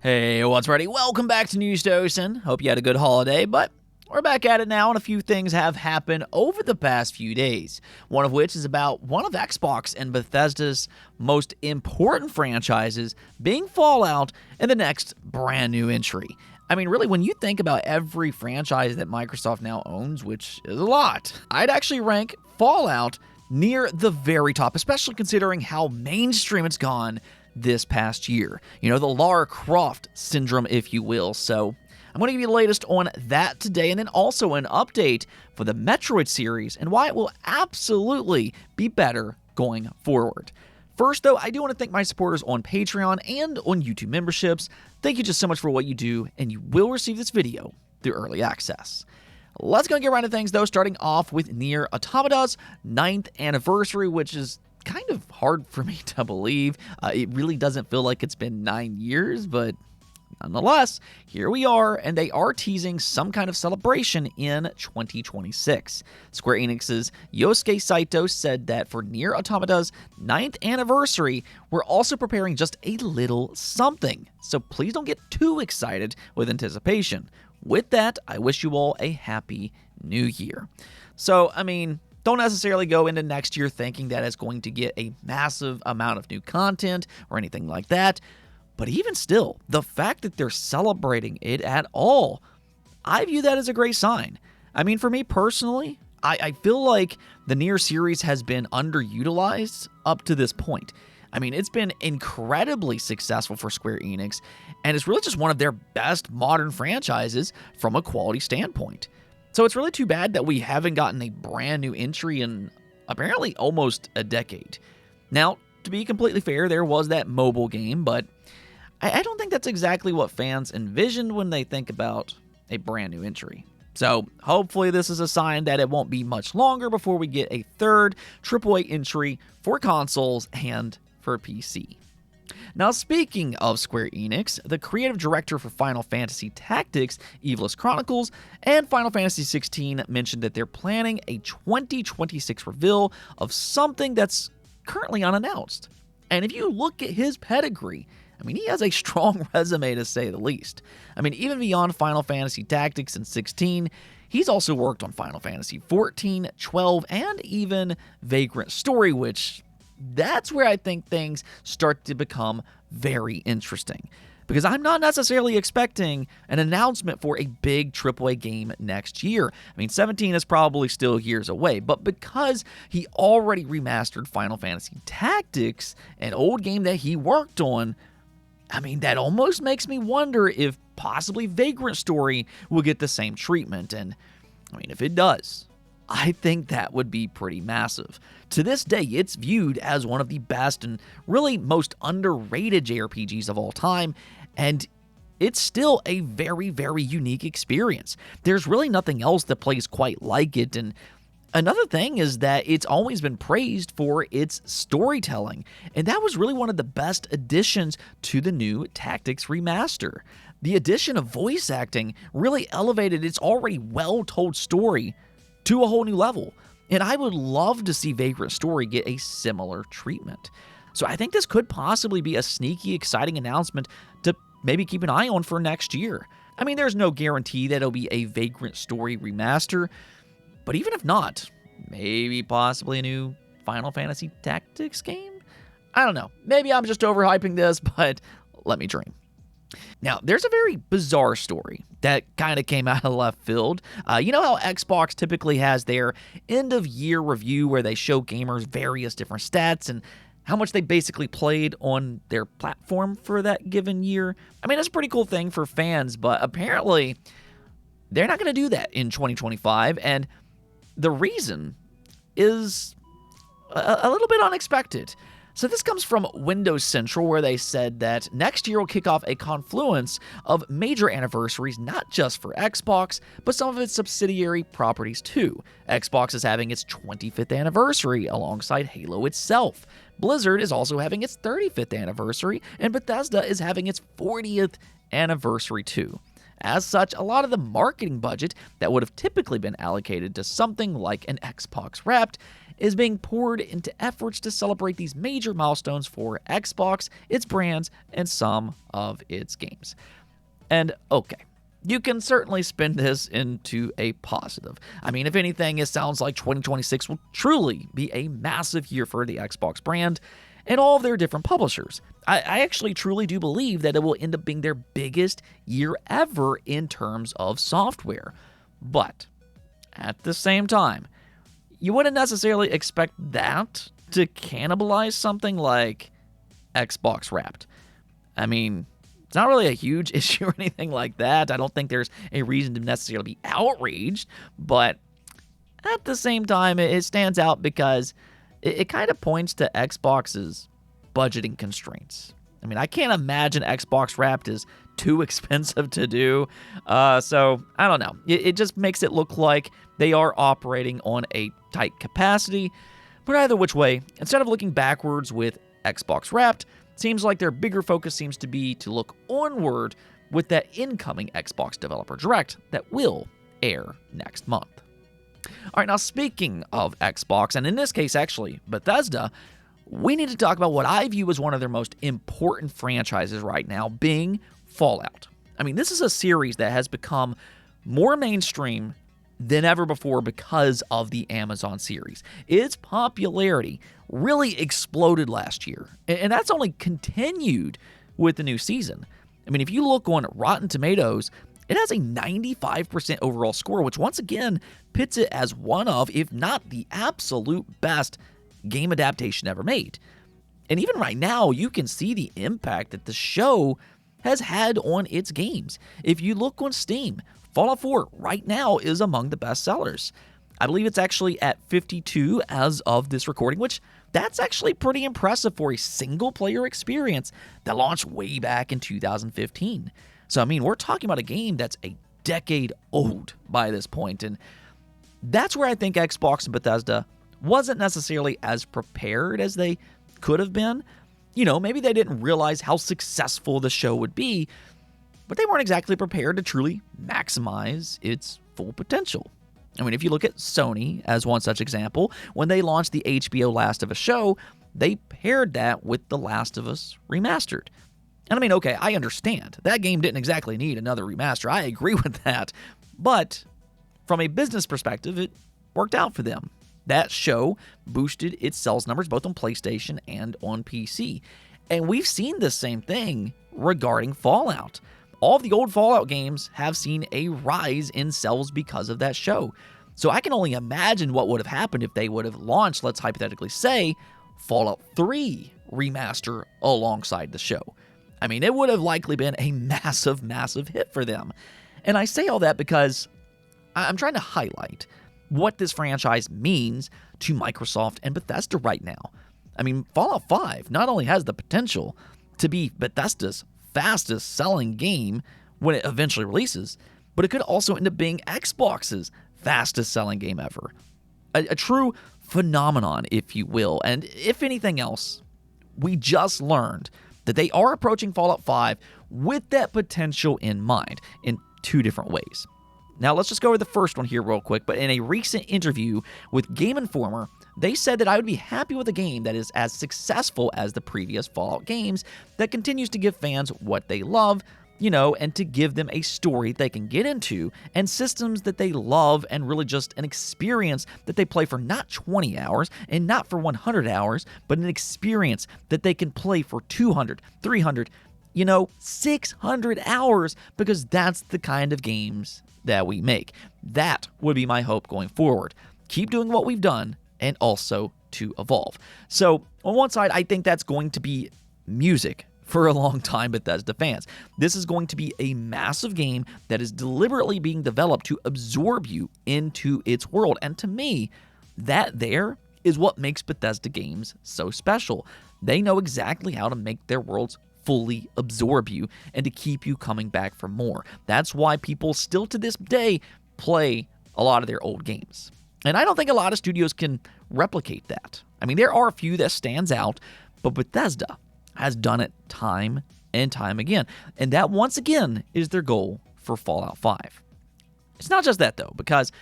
Hey, what's ready? Welcome back to News Dosing. Hope you had a good holiday, but we're back at it now, and a few things have happened over the past few days. One of which is about one of Xbox and Bethesda's most important franchises being Fallout and the next brand new entry. I mean, really, when you think about every franchise that Microsoft now owns, which is a lot, I'd actually rank Fallout near the very top, especially considering how mainstream it's gone this past year. You know, the Lara Croft syndrome, if you will. So I'm going to give you the latest on that today, and then also an update for the Metroid series and why it will absolutely be better going forward. First, though, I do want to thank my supporters on Patreon and on YouTube memberships. Thank you just so much for what you do, and you will receive this video through early access. Let's go and get right into things, though, starting off with Nier Automata's 9th anniversary, which is kind of hard for me to believe. It really doesn't feel like it's been 9 years, but nonetheless, here we are, and they are teasing some kind of celebration in 2026. Square Enix's Yosuke Saito said that for Nier Automata's 9th anniversary, we're also preparing just a little something, so please don't get too excited with anticipation. With that, I wish you all a happy new year. So, I mean, don't necessarily go into next year thinking that it's going to get a massive amount of new content or anything like that. But even still, the fact that they're celebrating it at all, I view that as a great sign. I mean, for me personally, I feel like the Nier series has been underutilized up to this point. I mean, it's been incredibly successful for Square Enix, and it's really just one of their best modern franchises from a quality standpoint. So it's really too bad that we haven't gotten a brand new entry in apparently almost a decade. Now, to be completely fair, there was that mobile game, but I don't think that's exactly what fans envisioned when they think about a brand new entry. So hopefully this is a sign that it won't be much longer before we get a third AAA entry for consoles and for PC. Now, speaking of Square Enix, the creative director for Final Fantasy Tactics, Evilus Chronicles, and Final Fantasy XVI mentioned that they're planning a 2026 reveal of something that's currently unannounced. And if you look at his pedigree, I mean, he has a strong resume to say the least. I mean, even beyond Final Fantasy Tactics and 16, he's also worked on Final Fantasy 14, 12, and even Vagrant Story, which that's where I think things start to become very interesting. Because I'm not necessarily expecting an announcement for a big AAA game next year. I mean, 17 is probably still years away, but because he already remastered Final Fantasy Tactics, an old game that he worked on, I mean, that almost makes me wonder if possibly Vagrant Story will get the same treatment. And, I mean, if it does, I think that would be pretty massive. To this day, it's viewed as one of the best and really most underrated JRPGs of all time, and it's still a very, very unique experience. There's really nothing else that plays quite like it, and another thing is that it's always been praised for its storytelling, and that was really one of the best additions to the new Tactics remaster. The addition of voice acting really elevated its already well-told story to a whole new level, and I would love to see Vagrant Story get a similar treatment. So I think this could possibly be a sneaky, exciting announcement to maybe keep an eye on for next year. I mean, there's no guarantee that it'll be a Vagrant Story remaster, but even if not, maybe possibly a new Final Fantasy Tactics game? I don't know. Maybe I'm just overhyping this, but let me dream. Now, there's a very bizarre story that kind of came out of left field. You know how Xbox typically has their end-of-year review where they show gamers various different stats and how much they basically played on their platform for that given year? I mean, that's a pretty cool thing for fans, but apparently they're not going to do that in 2025, and the reason is a little bit unexpected. So this comes from Windows Central, where they said that next year will kick off a confluence of major anniversaries, not just for Xbox, but some of its subsidiary properties too. Xbox is having its 25th anniversary alongside Halo itself. Blizzard is also having its 35th anniversary, and Bethesda is having its 40th anniversary too. As such, a lot of the marketing budget that would have typically been allocated to something like an Xbox Wrapped is being poured into efforts to celebrate these major milestones for Xbox, its brands, and some of its games. And okay, you can certainly spin this into a positive. I mean, if anything, it sounds like 2026 will truly be a massive year for the Xbox brand and all of their different publishers. I actually truly do believe that it will end up being their biggest year ever in terms of software. But at the same time, you wouldn't necessarily expect that to cannibalize something like Xbox Wrapped. I mean, it's not really a huge issue or anything like that. I don't think there's a reason to necessarily be outraged, but at the same time, it stands out because it kind of points to Xbox's budgeting constraints. I mean, I can't imagine Xbox Wrapped is too expensive to do. So, I don't know. It just makes it look like they are operating on a tight capacity. But either which way, instead of looking backwards with Xbox Wrapped, seems like their bigger focus seems to be to look onward with that incoming Xbox Developer Direct that will air next month. All right, now speaking of Xbox, and in this case actually Bethesda, we need to talk about what I view as one of their most important franchises right now, being Fallout. I mean, this is a series that has become more mainstream than ever before because of the Amazon series. Its popularity really exploded last year, and that's only continued with the new season. I mean, if you look on Rotten Tomatoes, it has a 95% overall score, which once again pits it as one of, if not the absolute best game adaptation ever made. And even right now, you can see the impact that the show has had on its games. If you look on Steam, Fallout 4 right now is among the best sellers. I believe it's actually at 52 as of this recording, which that's actually pretty impressive for a single-player experience that launched way back in 2015. So, I mean, we're talking about a game that's a decade old by this point, and that's where I think Xbox and Bethesda wasn't necessarily as prepared as they could have been. You know, maybe they didn't realize how successful the show would be, but they weren't exactly prepared to truly maximize its full potential. I mean, if you look at Sony as one such example, when they launched the HBO Last of Us show, they paired that with The Last of Us Remastered. And I mean, okay, I understand. That game didn't exactly need another remaster. I agree with that. But from a business perspective, it worked out for them. That show boosted its sales numbers both on PlayStation and on PC. And we've seen the same thing regarding Fallout. All of the old Fallout games have seen a rise in sales because of that show. So I can only imagine what would have happened if they would have launched, let's hypothetically say, Fallout 3 remaster alongside the show. I mean, it would have likely been a massive, massive hit for them. And I say all that because I'm trying to highlight what this franchise means to Microsoft and Bethesda right now. I mean, Fallout 5 not only has the potential to be Bethesda's fastest selling game when it eventually releases, but it could also end up being Xbox's fastest selling game ever. A true phenomenon, if you will. And if anything else, we just learned that they are approaching Fallout 5 with that potential in mind in two different ways. Now, let's just go over the first one here real quick, but in a recent interview with Game Informer, they said that I would be happy with a game that is as successful as the previous Fallout games, that continues to give fans what they love, you know, and to give them a story they can get into, and systems that they love, and really just an experience that they play for not 20 hours, and not for 100 hours, but an experience that they can play for 200, 300, 600 hours, because that's the kind of games that we make. That would be my hope going forward. Keep doing what we've done, and also to evolve. So, on one side, I think that's going to be music for a long time Bethesda fans. This is going to be a massive game that is deliberately being developed to absorb you into its world. And to me, that there is what makes Bethesda games so special. They know exactly how to make their worlds fully absorb you and to keep you coming back for more. That's why people still to this day play a lot of their old games. And I don't think a lot of studios can replicate that. I mean, there are a few that stands out, but Bethesda has done it time and time again. And that, once again, is their goal for Fallout 5. It's not just that, though, because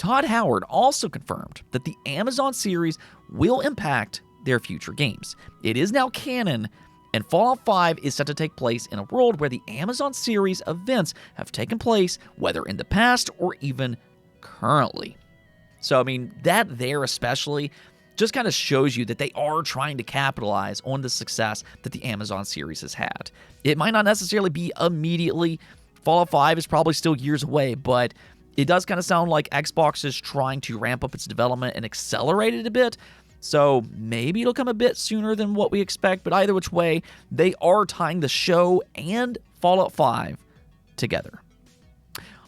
Todd Howard also confirmed that the Amazon series will impact their future games. It is now canon, and Fallout 5 is set to take place in a world where the Amazon series events have taken place, whether in the past or even currently. So, I mean, that there especially just kind of shows you that they are trying to capitalize on the success that the Amazon series has had. It might not necessarily be immediately. Fallout 5 is probably still years away, but it does kind of sound like Xbox is trying to ramp up its development and accelerate it a bit. So maybe it'll come a bit sooner than what we expect, but either which way, they are tying the show and Fallout 5 together.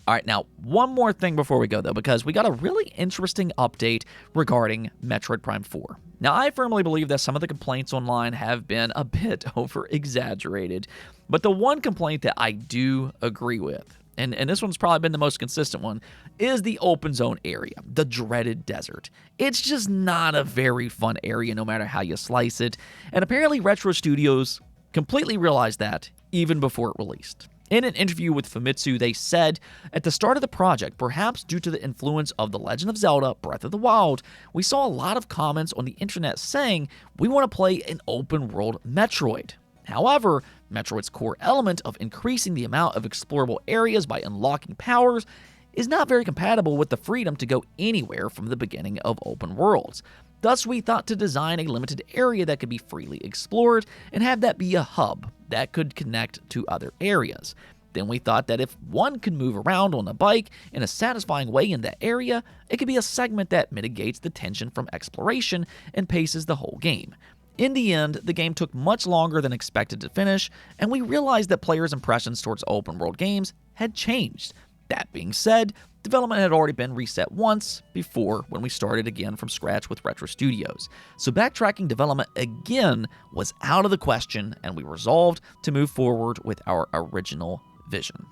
All right, now, one more thing before we go, though, because we got a really interesting update regarding Metroid Prime 4. Now, I firmly believe that some of the complaints online have been a bit over-exaggerated, but the one complaint that I do agree with, and this one's probably been the most consistent one, is the open zone area, the dreaded desert. It's just not a very fun area no matter how you slice it, and apparently Retro Studios completely realized that even before it released. In an interview with Famitsu, they said, at the start of the project, perhaps due to the influence of The Legend of Zelda Breath of the Wild, we saw a lot of comments on the internet saying, we want to play an open-world Metroid. However, Metroid's core element of increasing the amount of explorable areas by unlocking powers is not very compatible with the freedom to go anywhere from the beginning of open worlds. Thus, we thought to design a limited area that could be freely explored and have that be a hub that could connect to other areas. Then we thought that if one could move around on a bike in a satisfying way in that area, it could be a segment that mitigates the tension from exploration and paces the whole game. In the end, the game took much longer than expected to finish, and we realized that players' impressions towards open-world games had changed. That being said, development had already been reset once before when we started again from scratch with Retro Studios. So backtracking development again was out of the question, and we resolved to move forward with our original vision.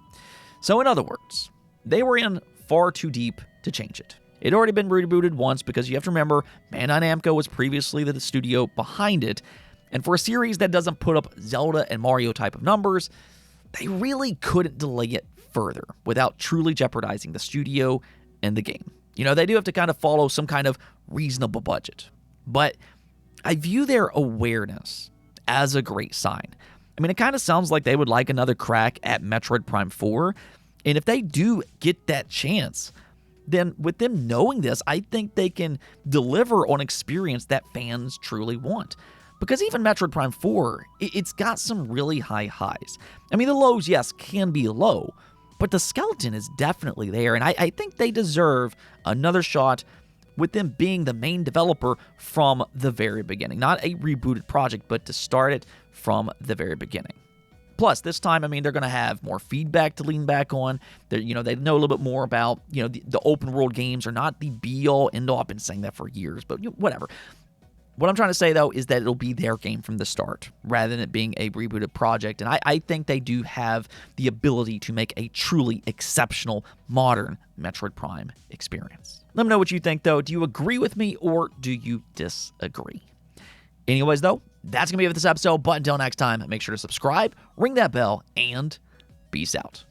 So in other words, they were in far too deep to change it. It had already been rebooted once because you have to remember, Bandai Namco was previously the studio behind it, and for a series that doesn't put up Zelda and Mario type of numbers, they really couldn't delay it further without truly jeopardizing the studio and the game. You know, they do have to kind of follow some kind of reasonable budget, but I view their awareness as a great sign. I mean, it kind of sounds like they would like another crack at Metroid Prime 4, and if they do get that chance, then with them knowing this, I think they can deliver on experience that fans truly want. Because even Metroid Prime 4, it's got some really high highs. I mean, the lows, yes, can be low, but the skeleton is definitely there, and I think they deserve another shot with them being the main developer from the very beginning. Not a rebooted project, but to start it from the very beginning. Plus, this time, I mean, they're going to have more feedback to lean back on. They know a little bit more about, the open world games are not the be-all, end-all. I've been saying that for years, but whatever. What I'm trying to say, though, is that it'll be their game from the start, rather than it being a rebooted project. And I think they do have the ability to make a truly exceptional, modern Metroid Prime experience. Let me know what you think, though. Do you agree with me, or do you disagree? Anyways, though, that's going to be it for this episode. But until next time, make sure to subscribe, ring that bell, and peace out.